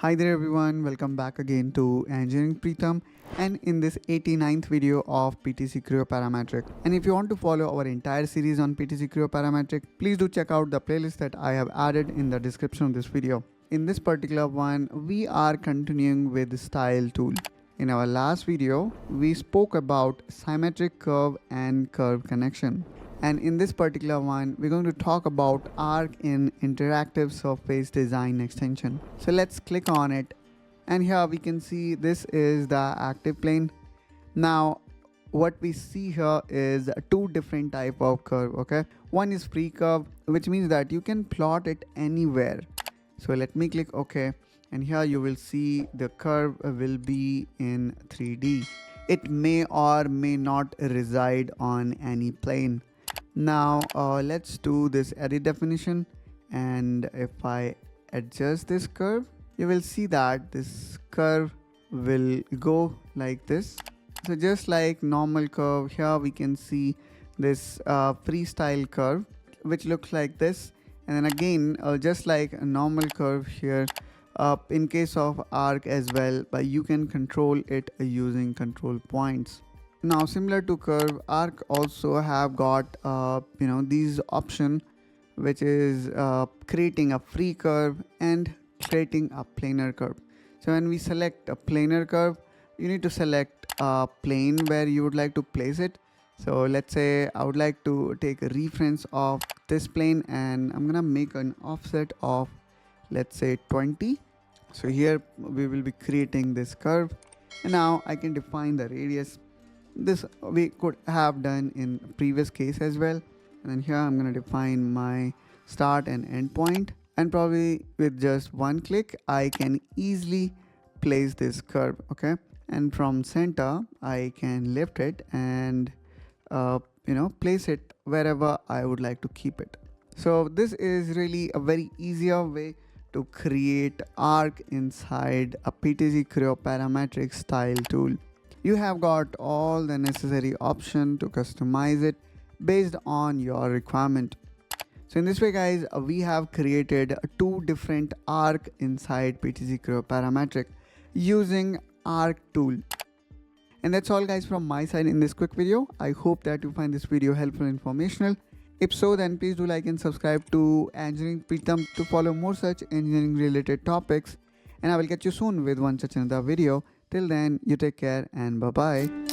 Hi there everyone, welcome back again to Engineering Pritam and in this 89th video of PTC Creo Parametric. And if you want to follow our entire series on PTC Creo Parametric, please do check out the playlist that I have added in the description of this video. In this particular one, we are continuing with the style tool. In our last video, we spoke about symmetric curve and curve connection. And in this particular one, we're going to talk about arc in interactive surface design extension. So let's click on it. And here we can see this is the active plane. Now, what we see here is two different type of curve, okay? One is free curve, which means that you can plot it anywhere. So let me click OK. And here you will see the curve will be in 3D. It may or may not reside on any plane. Now let's do this edit definition, and if I adjust this curve, you will see that this curve will go like this. So just like normal curve, here we can see this freestyle curve which looks like this, and then again just like a normal curve here, in case of arc as well, but you can control it using control points. Now similar to curve, arc also have got these option, which is creating a free curve and creating a planar curve. So when we select a planar curve, you need to select a plane where you would like to place it. So let's say I would like to take a reference of this plane, and I'm gonna make an offset of, let's say, 20. So here we will be creating this curve, and now I can define the radius. This we could have done in previous case as well. And then here I'm going to define my start and end point, and probably with just one click I can easily place this curve, okay? And from center I can lift it and place it wherever I would like to keep it. So this is really a very easier way to create arc inside a PTC Creo Parametric style tool. You have got all the necessary option to customize it based on your requirement. So in this way guys, we have created two different arc inside PTC Creo Parametric using arc tool. And that's all guys from my side in this quick video. I hope that you find this video helpful and informational. If so, then please do like and subscribe to Engineering Pritam to follow more such engineering related topics. And I will catch you soon with one such another video. Till then, you take care and bye-bye.